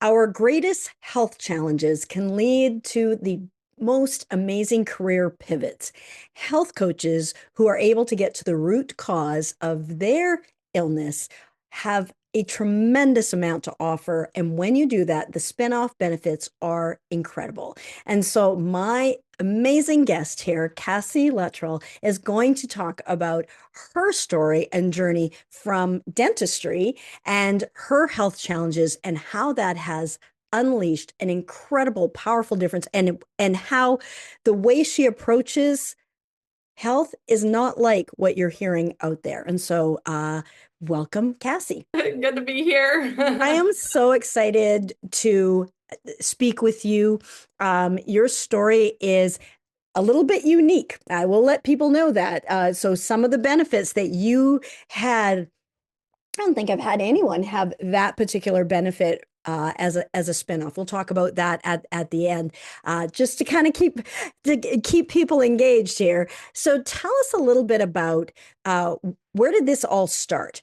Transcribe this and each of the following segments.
Our greatest health challenges can lead to the most amazing career pivots. Health coaches who are able to get to the root cause of their illness have a tremendous amount to offer. And when you do that, the spinoff benefits are incredible. And so, my amazing guest here, Cassie Luttrell, is going to talk about her story and journey from dentistry and her health challenges and how that has unleashed an incredible powerful difference, and how the way she approaches health is not like what you're hearing out there. And so welcome, Cassie. Good to be here. I am so excited to speak with you. Your story is a little bit unique. I will let people know that. So some of the benefits that you had, I don't think I've had anyone have that particular benefit as a spinoff. We'll talk about that at the end, just to kind of keep people engaged here. So tell us a little bit about where did this all start?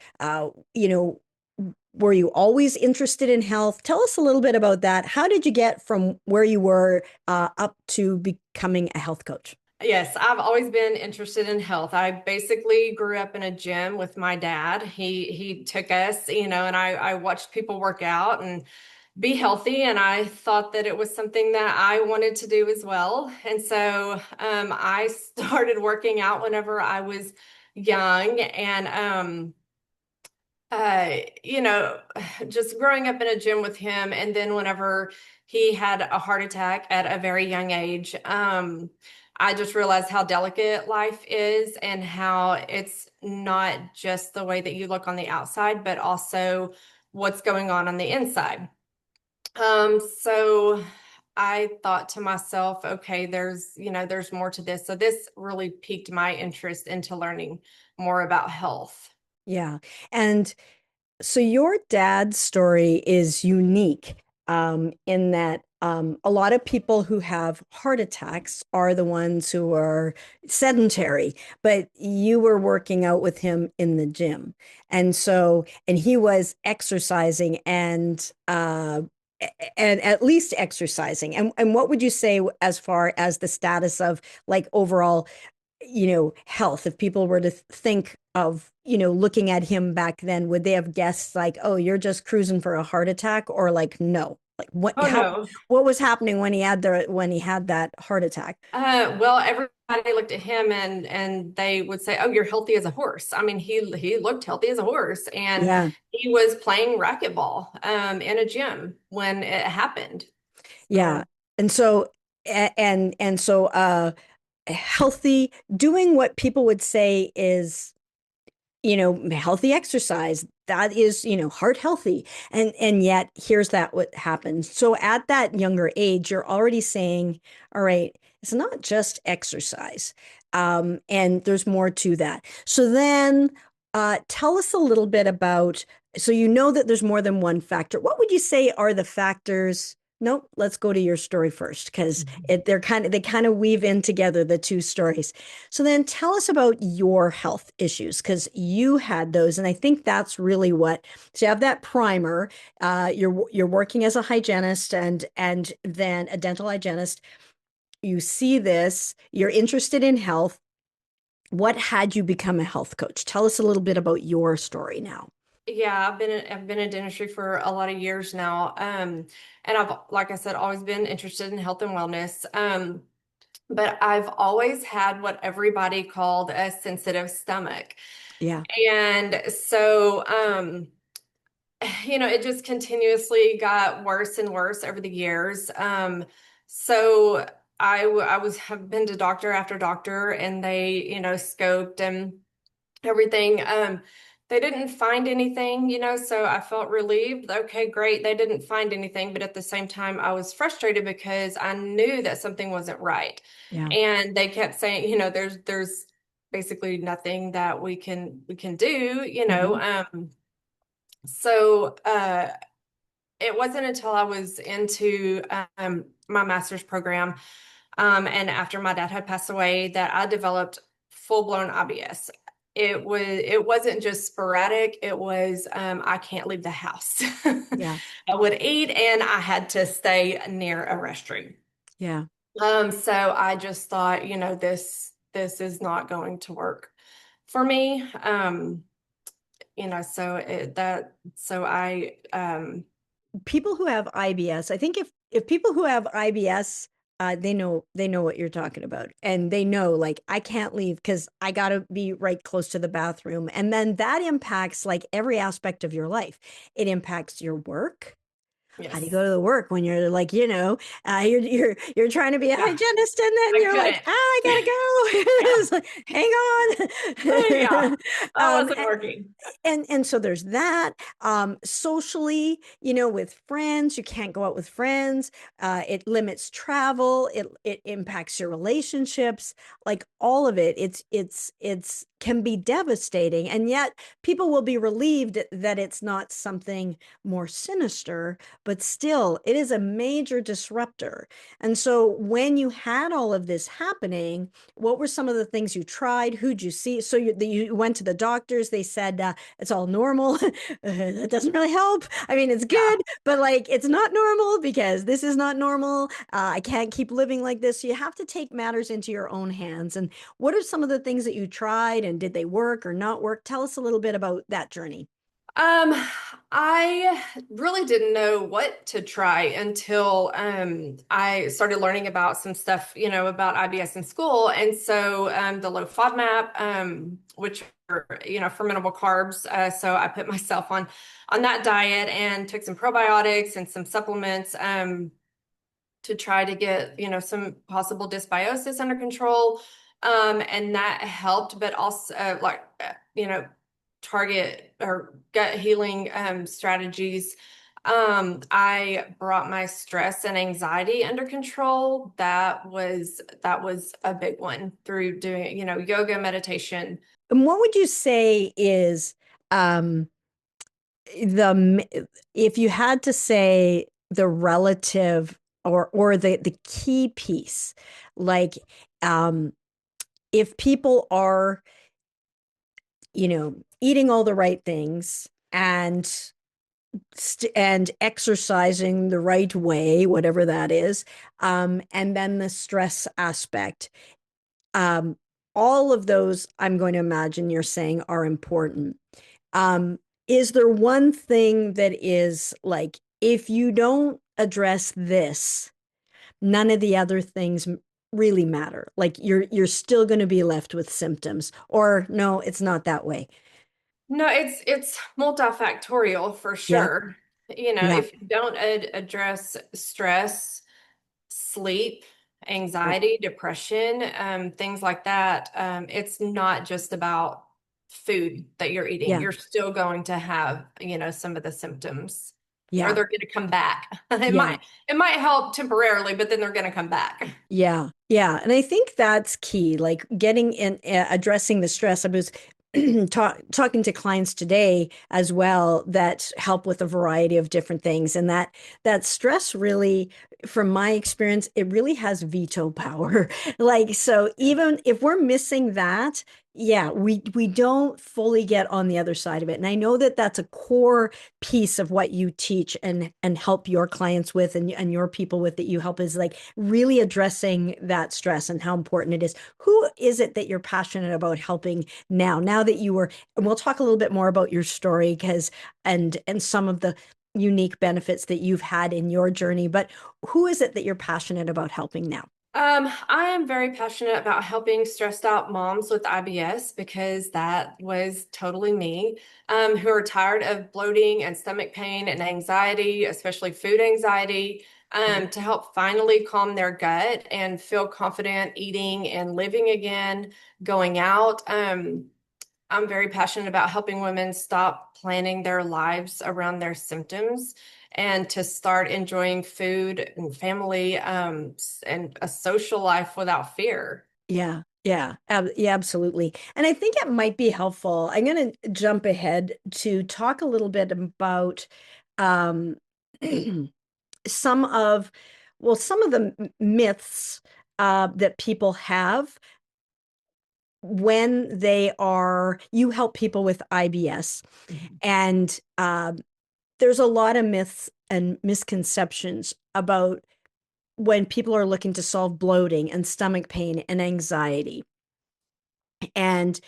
Were you always interested in health? Tell us a little bit about that. How did you get from where you were up to becoming a health coach? Yes, I've always been interested in health. I basically grew up in a gym with my dad. He took us, and I watched people work out and be healthy, and I thought that it was something that I wanted to do as well. And so I started working out whenever I was young, and uh, you know, just growing up in a gym with him, and then whenever he had a heart attack at a very young age, I just realized how delicate life is and how it's not just the way that you look on the outside, but also what's going on the inside. So I thought to myself, okay, there's more to this. So this really piqued my interest into learning more about health. Yeah. And so your dad's story is unique in that a lot of people who have heart attacks are the ones who are sedentary, but you were working out with him in the gym. And he was exercising and at least exercising. And what would you say as far as the status of like overall health? If people were to think of, looking at him back then, would they have guessed like, oh, you're just cruising for a heart attack, or like, no, like Oh no. what was happening when he had that heart attack? Well, everybody looked at him and they would say, "Oh, you're healthy as a horse." I mean, he looked healthy as a horse, and Yeah, he was playing racquetball in a gym when it happened. yeah. So, And so and so healthy, doing what people would say is healthy exercise, that is heart healthy, and yet here's that what happens. So at that younger age, you're already saying, all right, it's not just exercise, and there's more to that. So then tell us a little bit about, so that there's more than one factor. What would you say are the factors? Nope, let's go to your story first, because they kind of weave in together, the two stories. So then tell us about your health issues, because you had those. And I think that's really what, so you have that primer, you're working as a hygienist and then a dental hygienist. You see this, you're interested in health. What had you become a health coach? Tell us a little bit about your story now. yeah, I've been in dentistry for a lot of years now, and I've, like I said, always been interested in health and wellness. But I've always had what everybody called a sensitive stomach, Yeah. and so it just continuously got worse and worse over the years. So have been to doctor after doctor, and they, scoped and everything. They didn't find anything, so I felt relieved. Okay, great. They didn't find anything, but at the same time, I was frustrated because I knew that something wasn't right. Yeah. And they kept saying, there's basically nothing that we can do, Mhm. so it wasn't until I was into my master's program, and after my dad had passed away, that I developed full blown IBS. it wasn't just sporadic. It was I can't leave the house. Yeah. I would eat and I had to stay near a restroom. Yeah. So I just thought, this is not going to work for me. So I People who have IBS, I think if people who have IBS, they know what you're talking about, and they know like I can't leave because I gotta be right close to the bathroom, and then that impacts like every aspect of your life. It impacts your work. How do you go yes. to the work when you're like, you're trying to be a Yeah, hygienist, and then I you're like, couldn't. ah, I gotta go. Yeah. It's like, hang Yeah. on. That wasn't working. And so there's that. Socially, with friends, you can't go out with friends. It limits travel. It impacts your relationships. Like all of it, it's can be devastating, and yet people will be relieved that it's not something more sinister, but still it is a major disruptor. And so when you had all of this happening, what were some of the things you tried? Who'd you see? So you went to the doctors. They said it's all normal. That doesn't really help. I mean, it's Yeah. good, but like it's not normal because this is not normal. I can't keep living like this. So you have to take matters into your own hands. And what are some of the things that you tried, and did they work or not work? Tell us a little bit about that journey. Um, I really didn't know what to try until I started learning about some stuff, about IBS in school. And so the low FODMAP, which are, fermentable carbs. So I put myself on that diet and took some probiotics and some supplements. To try to get, some possible dysbiosis under control. And that helped, but also target or gut healing strategies. I brought my stress and anxiety under control. That was a big one through doing, yoga, meditation. And what would you say is um, the if you had to say the relative or the key piece, like um, if people are, eating all the right things and exercising the right way, whatever that is, and then the stress aspect, um, all of those, I'm going to imagine you're saying are important. Um, is there one thing that is like, if you don't address this, none of the other things really matter? Like you're still going to be left with symptoms, or no, it's not that way. No, it's multifactorial for Yeah, sure. yeah, If you don't address stress, sleep, yeah, anxiety, depression, things like that, it's not just about food that you're eating. yeah, You're still going to have, some of the symptoms, or yeah, they're going to come back. It yeah. might it might help temporarily, but then they're going to come back. Yeah, yeah, and I think that's key. Like getting in, addressing the stress. I was talking to clients today as well that help with a variety of different things, and that stress really, from my experience, it really has veto power. Like so, even if we're missing that, yeah, we don't fully get on the other side of it. And I know that that's a core piece of what you teach and help your clients with, and your people with, that you help, is like really addressing that stress and how important it is. Who is it that you're passionate about helping now that you were, and we'll talk a little bit more about your story, because and some of the unique benefits that you've had in your journey, but who is it that you're passionate about helping now? I am very passionate about helping stressed out moms with IBS because that was totally me, who are tired of bloating and stomach pain and anxiety, especially food anxiety, Yeah, to help finally calm their gut and feel confident eating and living again, going out. I'm very passionate about helping women stop planning their lives around their symptoms and to start enjoying food and family, and a social life without fear. yeah, yeah, yeah, absolutely. And I think it might be helpful. I'm going to jump ahead to talk a little bit about um, some of, well, some of the myths that people have when you help people with IBS, and there's a lot of myths and misconceptions about when people are looking to solve bloating and stomach pain and anxiety. And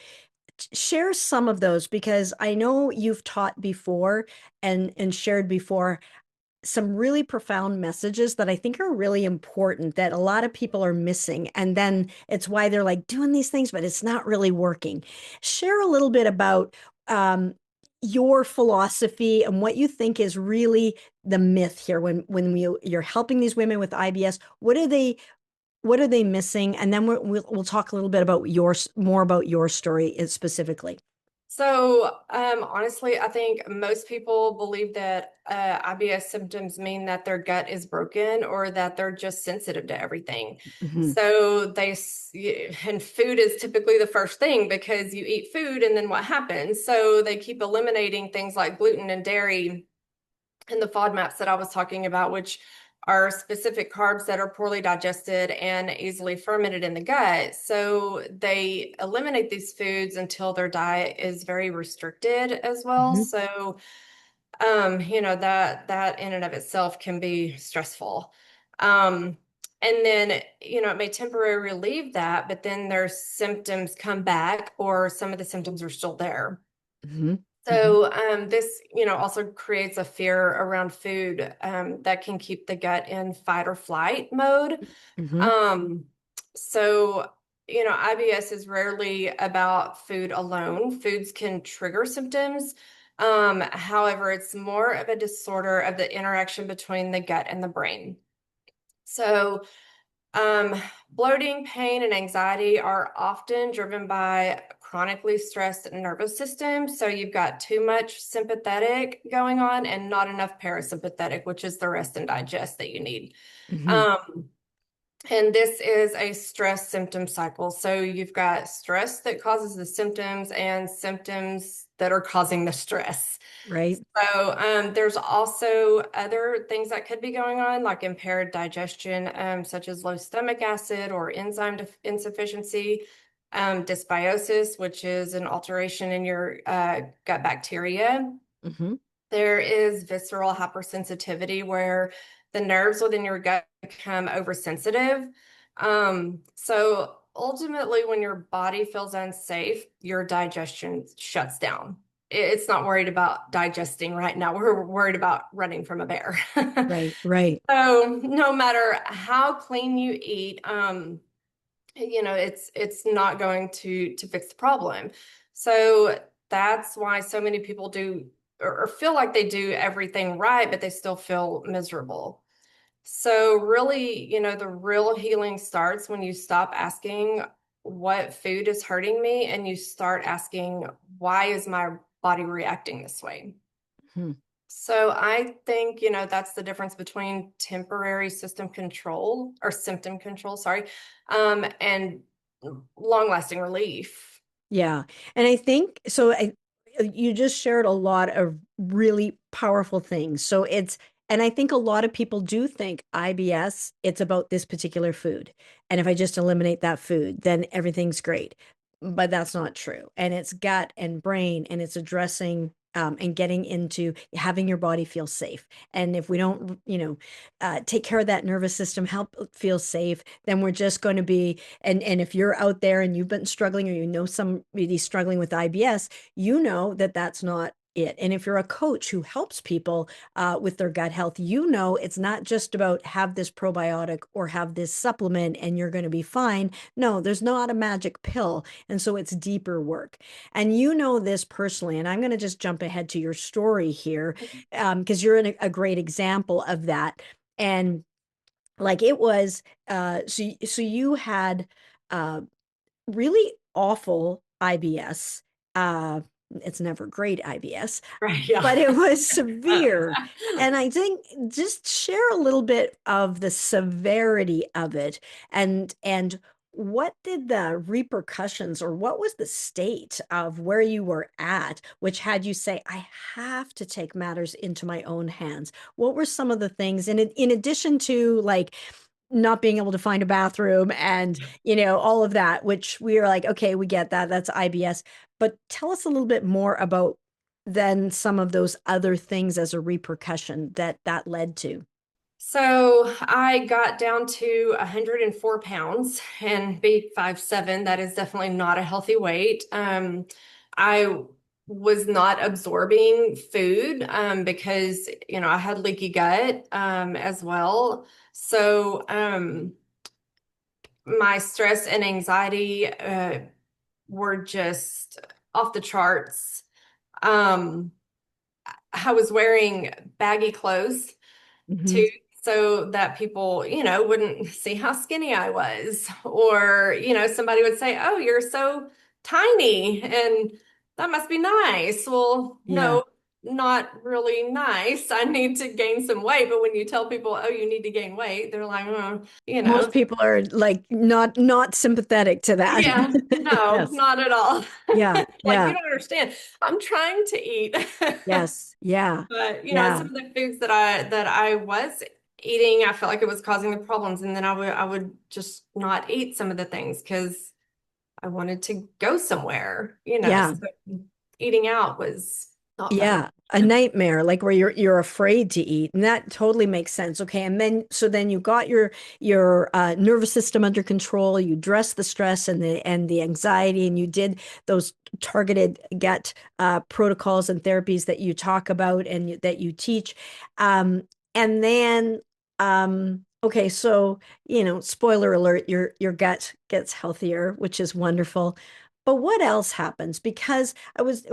share some of those, because I know you've taught before and shared before some really profound messages that I think are really important that a lot of people are missing. And then it's why they're like doing these things, but it's not really working. Share a little bit about your philosophy and what you think is really the myth here you're helping these women with IBS. What are they missing? And then we'll talk a little bit about more about your story specifically. So, honestly, I think most people believe that IBS symptoms mean that their gut is broken or that they're just sensitive to everything. Hmm. So and food is typically the first thing because you eat food and then what happens? So they keep eliminating things like gluten and dairy and the FODMAPs that I was talking about, which are specific carbs that are poorly digested and easily fermented in the gut. So they eliminate these foods until their diet is very restricted as well. Hmm. So, that in and of itself can be stressful. Um, and then, it may temporarily relieve that, but then their symptoms come back or some of the symptoms are still there. Hmm. Hmm. So this, also creates a fear around food that can keep the gut in fight or flight mode. Hmm. Um, so, IBS is rarely about food alone. Foods can trigger symptoms. However, it's more of a disorder of the interaction between the gut and the brain. So, um, bloating, pain, and anxiety are often driven by chronically stressed nervous system. So you've got too much sympathetic going on and not enough parasympathetic, which is the rest and digest that you need. Hmm. Um, and this is a stress symptom cycle. So you've got stress that causes the symptoms and symptoms that are causing the stress. Right. So there's also other things that could be going on, like impaired digestion, such as low stomach acid or enzyme insufficiency, dysbiosis, which is an alteration in your gut bacteria. Hmm. There is visceral hypersensitivity, where the nerves within your gut become oversensitive. So ultimately, when your body feels unsafe, your digestion shuts down. It's not worried about digesting right now. We're worried about running from a bear. Right. Right. So no matter how clean you eat, it's not going to fix the problem. So that's why so many people do or feel like they do everything right, but they still feel miserable. So really, the real healing starts when you stop asking what food is hurting me and you start asking, why is my body reacting this way? Hmm. So I think, that's the difference between temporary symptom control, sorry, and long-lasting relief. Yeah. And I think so. You just shared a lot of really powerful things. And I think a lot of people do think IBS, it's about this particular food. And if I just eliminate that food, then everything's great. But that's not true. And it's gut and brain, and it's addressing and getting into having your body feel safe. And if we don't, take care of that nervous system, help feel safe, then we're just going to be, and if you're out there and you've been struggling, or somebody struggling with IBS, you know that that's not it. And if you're a coach who helps people with their gut health, it's not just about have this probiotic or have this supplement and you're going to be fine. No, there's not a magic pill. And so it's deeper work. And you know this personally, and I'm going to just jump ahead to your story here, because you're a great example of that. And like it was, so you had uh, really awful IBS. Uh, it's never great IBS, Right, yeah. but it was severe. And I think just share a little bit of the severity of it, and what did the repercussions, or what was the state of where you were at, which had you say, I have to take matters into my own hands? What were some of the things, in addition to like not being able to find a bathroom and, all of that, which we are like, okay, we get that. That's IBS. But tell us a little bit more about then some of those other things as a repercussion that led to. So I got down to 104 pounds and be 5'7". That is definitely not a healthy weight. I was not absorbing food because, I had leaky gut as well. So my stress and anxiety were just off the charts. Um, I was wearing baggy clothes Hmm. too, so that people, wouldn't see how skinny I was. Or, somebody would say, "Oh, you're so tiny," and that must be nice. Well, Yeah. no, not really nice. I need to gain some weight. But when you tell people, "Oh, you need to gain weight," they're like, Most people are like not sympathetic to that. yeah, no, Yes. not at all. Yeah. Like, you Yeah. don't understand. I'm trying to eat. Yes. Yeah. But Yeah. some of the foods that I was eating, I felt like it was causing the problems, and then I would just not eat some of the things because I wanted to go somewhere. Yeah. So eating out was not fun. Yeah, a nightmare, like where you're afraid to eat, and that totally makes sense. Okay, and then you got your nervous system under control. You addressed the stress and the anxiety, and you did those targeted gut protocols and therapies that you talk about and that you teach. And then okay, so spoiler alert, your gut gets healthier, which is wonderful. But what else happens? Because I was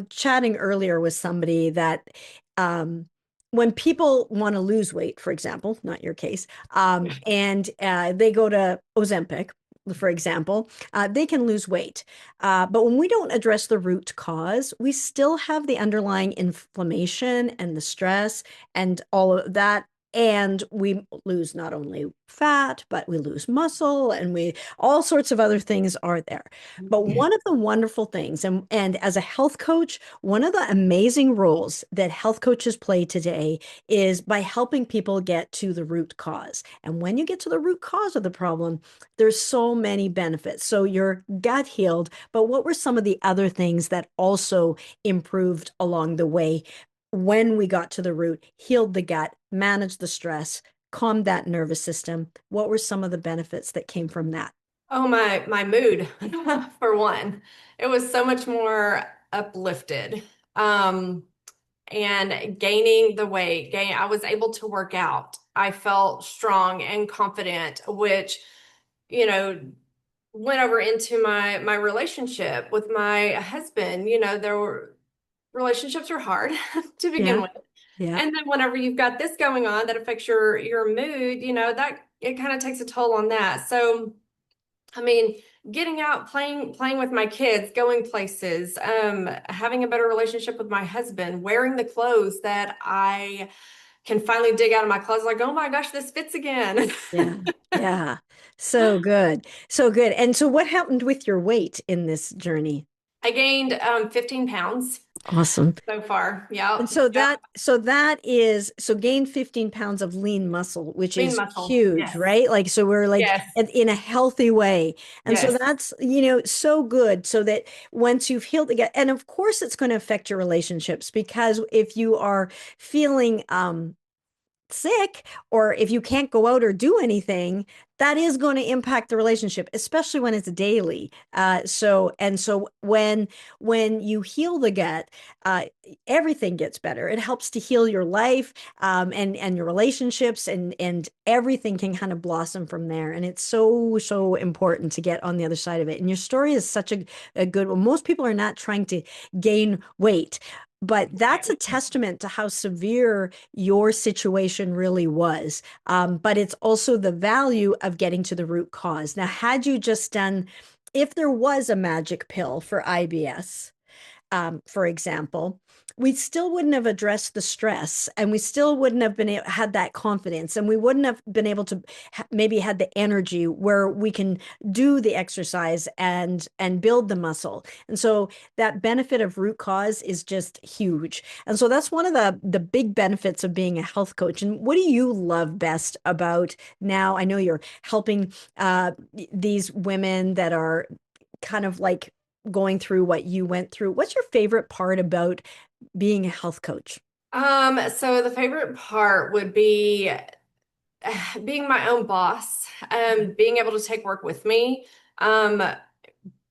chatting earlier with somebody that um, when people want to lose weight, for example, not your case, and they go to Ozempic, for example, they can lose weight. But when we don't address the root cause, we still have the underlying inflammation and the stress and all of that. And we lose not only fat, but we lose muscle and we all sorts of other things are there. But one of the wonderful things, and as a health coach, one of the amazing roles that health coaches play today is by helping people get to the root cause. And when you get to the root cause of the problem, there's so many benefits. So your gut healed, but what were some of the other things that also improved along the way when we got to the root, healed the gut, managed the stress, calmed that nervous system? What were some of the benefits that came from that? Oh, my mood, for one. It was so much more uplifted. Um, and gaining the weight, I was able to work out. I felt strong and confident, which, you know, went over into my relationship with my husband. There were relationships are hard to begin Yeah, with. yeah, And then whenever you've got this going on that affects your mood, that it kind of takes a toll on that. So I mean, getting out, playing with my kids, going places, having a better relationship with my husband, wearing the clothes that I can finally dig out of my closet, like, oh my gosh, this fits again. yeah, yeah. So good. So good. And so what happened with your weight in this journey? I gained 15 pounds Awesome. so far. And Yep. so gain 15 pounds of lean muscle, which Lean is muscle. huge, Yes. right? Like, so we're like Yes. in a healthy way. And so Yes. that's, so good. So that once you've healed the gut, and of course it's going to affect your relationships because if you are feeling sick or if you can't go out or do anything, that is going to impact the relationship, especially when it's daily. So when you heal the gut, uh, everything gets better. It helps to heal your life, and your relationships, and everything can kind of blossom from there. And it's so important to get on the other side of it. And your story is such a good one. Most people are not trying to gain weight. But that's a testament to how severe your situation really was. But it's also the value of getting to the root cause. Now, had you just done, if there was a magic pill for IBS, for example, we still wouldn't have addressed the stress, and we still wouldn't have had that confidence, and we wouldn't have been able to maybe had the energy where we can do the exercise and build the muscle. And so that benefit of root cause is just huge. And so that's one of the big benefits of being a health coach. And what do you love best about now? I know you're helping these women that are kind of like going through what you went through. What's your favorite part about being a health coach? So the favorite part would be being my own boss, being able to take work with me, um,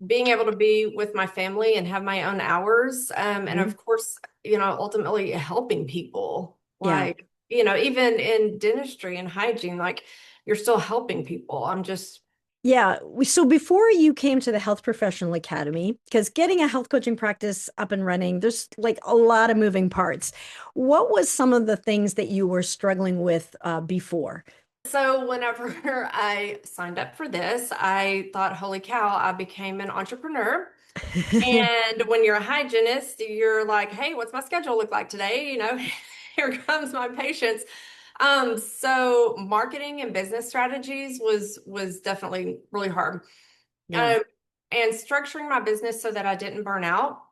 being able to be with my family and have my own hours, and Mhm. of course, ultimately helping people. Yeah. Like, even in dentistry and hygiene, like you're still helping people. I'm just, Yeah. So before you came to the Health Professional Academy, because getting a health coaching practice up and running, there's like a lot of moving parts. What was some of the things that you were struggling with before? so whenever I signed up for this, I thought, holy cow, I became an entrepreneur. And when you're a hygienist, you're like, hey, what's my schedule look like today? Here comes my patients. So marketing and business strategies was definitely really hard. Yeah. Um, and structuring my business so that I didn't burn out,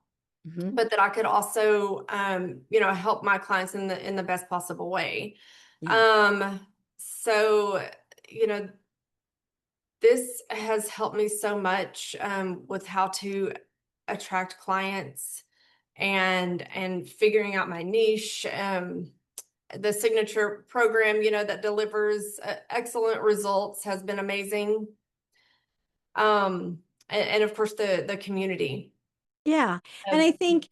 Hmm. but that I could also help my clients in the best possible way. Yeah. So, you know, this has helped me so much with how to attract clients and figuring out my niche. The signature program, that delivers excellent results has been amazing. And of course the community. Yeah. And Of, I think,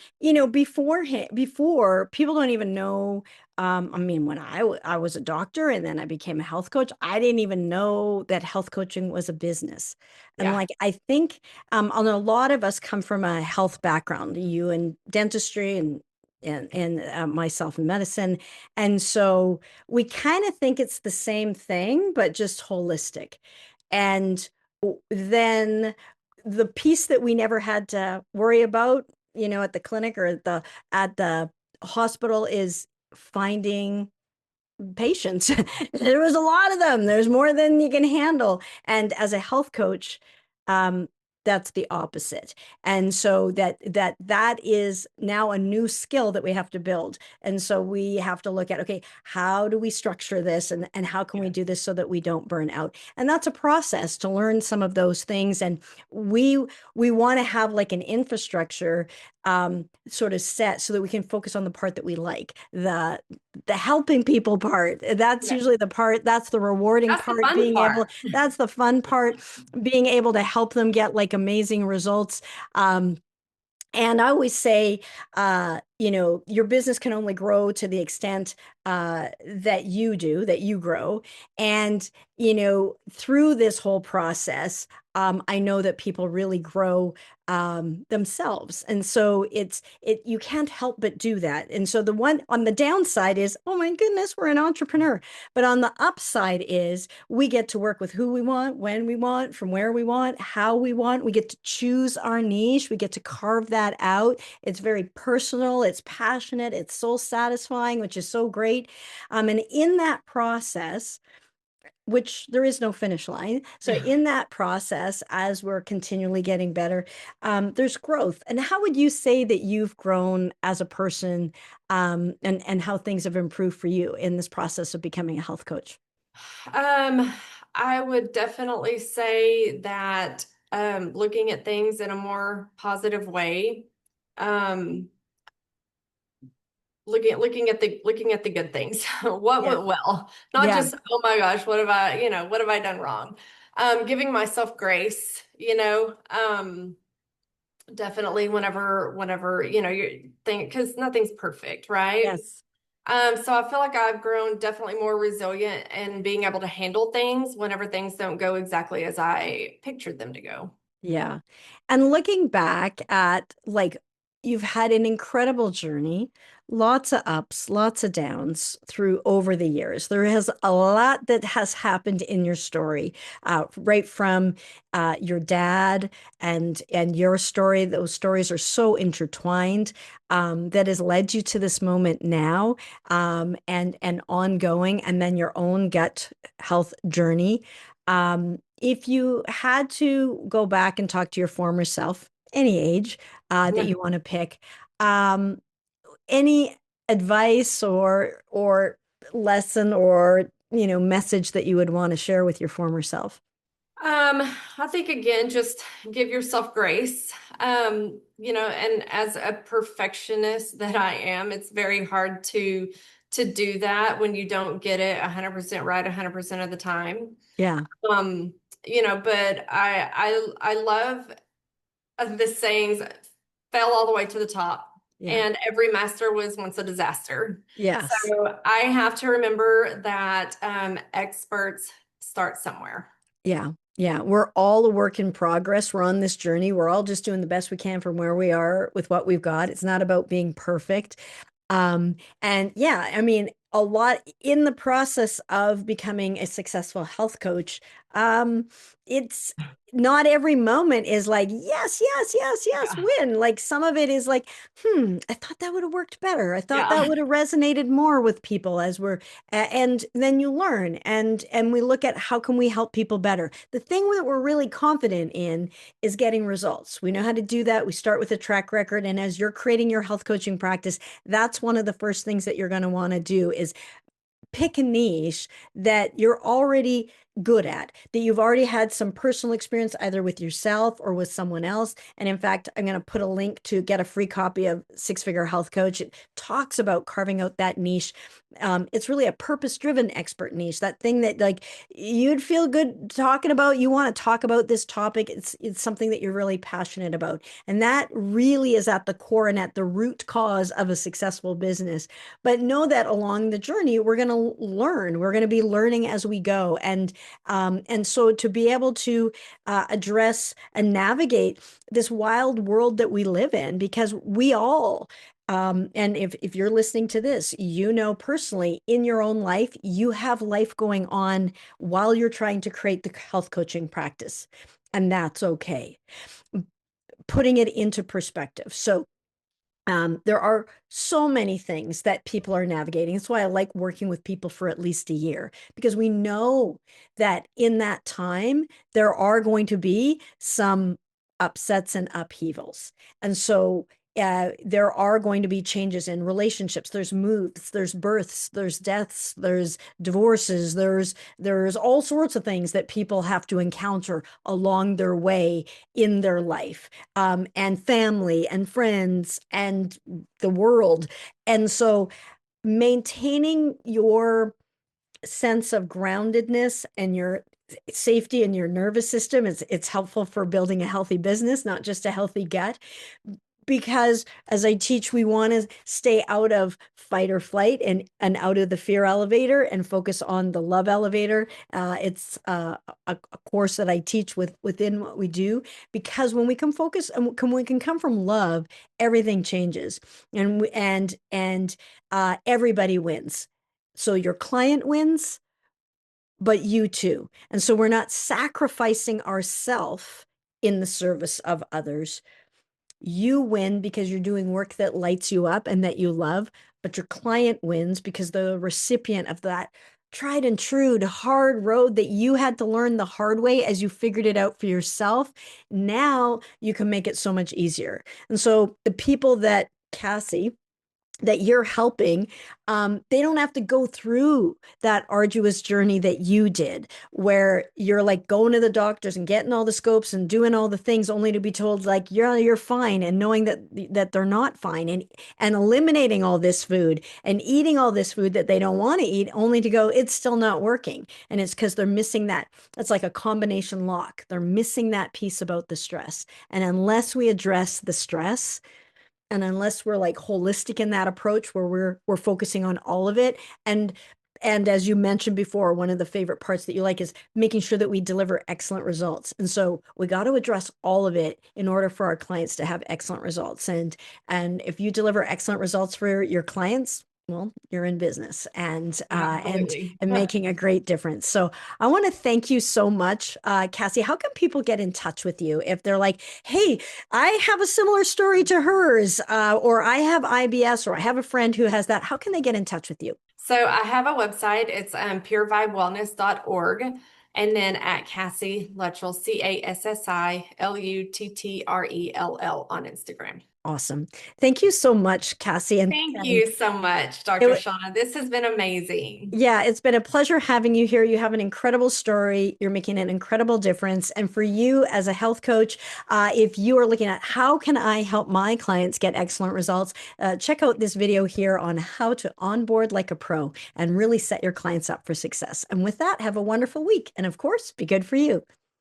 before people don't even know, I mean, when I was a doctor and then I became a health coach, I didn't even know that health coaching was a business. And yeah, like, I think, and a lot of us come from a health background, you in dentistry and myself in medicine. And so we kind of think it's the same thing, but just holistic. And then the piece that we never had to worry about, at the clinic or at the hospital is finding patients. There was a lot of them. There's more than you can handle. And as a health coach, um, that's the opposite. And so that is now a new skill that we have to build. And so we have to look at, okay, how do we structure this and how can we do this so that we don't burn out? And that's a process to learn some of those things. And we want to have like an infrastructure sort of set so that we can focus on the part that we like, the helping people part. That's yeah. usually the part, that's the rewarding That's the part, fun part. that's the fun part, being able to help them get like amazing results. And I always say, your business can only grow to the extent that you grow. And, through this whole process, I know that people really grow themselves. And so you can't help but do that. And so the one on the downside is, oh my goodness, we're an entrepreneur. But on the upside is we get to work with who we want, when we want, from where we want, how we want. We get to choose our niche. We get to carve that out. It's very personal, it's passionate, it's soul satisfying, which is so great. And in that process, which there is no finish line. So Yeah. in that process, as we're continually getting better, there's growth. And how would you say that you've grown as a person, and how things have improved for you in this process of becoming a health coach? Um, I would definitely say that looking at things in a more positive way, um, looking at the good things. What Yeah. went well, not Yeah. just, oh my gosh, what have I done wrong? Giving myself grace, definitely whenever you think, because nothing's perfect, right? Yes. So I feel like I've grown definitely more resilient and being able to handle things whenever things don't go exactly as I pictured them to go. Yeah. And looking back at like you've had an incredible journey, lots of ups, lots of downs through over the years. There has a lot that has happened in your story, right from your dad and your story. Those stories are so intertwined, that has led you to this moment now, and ongoing, and then your own gut health journey. If you had to go back and talk to your former self, any age, that you want to pick. Um, any advice or lesson or message that you would want to share with your former self? I think again, just give yourself grace. And as a perfectionist that I am, it's very hard to do that when you don't get it 100% right 100% of the time. Yeah, Um, but I love the sayings, fell all the way to the top. yeah, And every master was once a disaster. yes. So I have to remember that experts start somewhere. Yeah. Yeah. We're all a work in progress. We're on this journey. We're all just doing the best we can from where we are with what we've got. It's not about being perfect. And yeah, I mean, a lot in the process of becoming a successful health coach. It's not every moment is like, yes, yes, yes, yes, Yeah. win. Like some of it is like, I thought that would have worked better. I thought that Yeah. would have resonated more with people as we're, and then you learn and we look at how can we help people better. The thing that we're really confident in is getting results. We know how to do that. We start with a track record. And as you're creating your health coaching practice, that's one of the first things that you're going to want to do is pick a niche that you're already good at, that you've already had some personal experience either with yourself or with someone else. And in fact, I'm going to put a link to get a free copy of Six Figure Health Coach. It talks about carving out that niche. It's really a purpose-driven expert niche, that thing that like you'd feel good talking about. You want to talk about this topic. It's something that you're really passionate about. And that really is at the core and at the root cause of a successful business. But know that along the journey, we're going to learn. We're going to be learning as we go. And so to be able to address and navigate this wild world that we live in, because we all, and if you're listening to this, you know personally in your own life, you have life going on while you're trying to create the health coaching practice. And that's okay. Putting it into perspective. So there are so many things that people are navigating. That's why I like working with people for at least a year, because we know that in that time, there are going to be some upsets and upheavals. And so there are going to be changes in relationships. There's moves, there's births, there's deaths, there's divorces, there's all sorts of things that people have to encounter along their way in their life, and family and friends and the world. And so maintaining your sense of groundedness and your safety in your nervous system is it's helpful for building a healthy business, not just a healthy gut. Because as I teach, we want to stay out of fight or flight and out of the fear elevator and focus on the love elevator. It's a course that I teach within what we do, because when we can focus and we can come from love, everything changes, and everybody wins. So your client wins, but you too. And so we're not sacrificing ourselves in the service of others. You win because you're doing work that lights you up and that you love, but your client wins because the recipient of that tried and true hard road that you had to learn the hard way as you figured it out for yourself. Now you can make it so much easier. And so the people that Cassie, that you're helping, they don't have to go through that arduous journey that you did, where you're like going to the doctors and getting all the scopes and doing all the things only to be told like you're fine, and knowing that they're not fine, and eliminating all this food and eating all this food that they don't want to eat, only to go it's still not working. And it's because they're missing that. It's like a combination lock. They're missing that piece about the stress. And unless we address the stress, and unless we're like holistic in that approach where we're focusing on all of it, and And as you mentioned before, one of the favorite parts that you like is making sure that we deliver excellent results. And so we got to address all of it in order for our clients to have excellent results. And if you deliver excellent results for your clients, well, you're in business Absolutely. and making a great difference. So I want to thank you so much, Cassie. How can people get in touch with you if they're like, "Hey, I have a similar story to hers, or I have IBS, or I have a friend who has that"? How can they get in touch with you? So I have a website. It's purevibewellness.org. And then at Cassie Luttrell, CassiLuttrell on Instagram. Awesome. Thank you so much, Cassie. Thank you so much, it, Dr. wa- Shaunna. This has been amazing. yeah, it's been a pleasure having you here. You have an incredible story. You're making an incredible difference. And for you as a health coach, if you are looking at how can I help my clients get excellent results, check out this video here on how to onboard like a pro and really set your clients up for success. And with that, have a wonderful week. And of course, be good for you.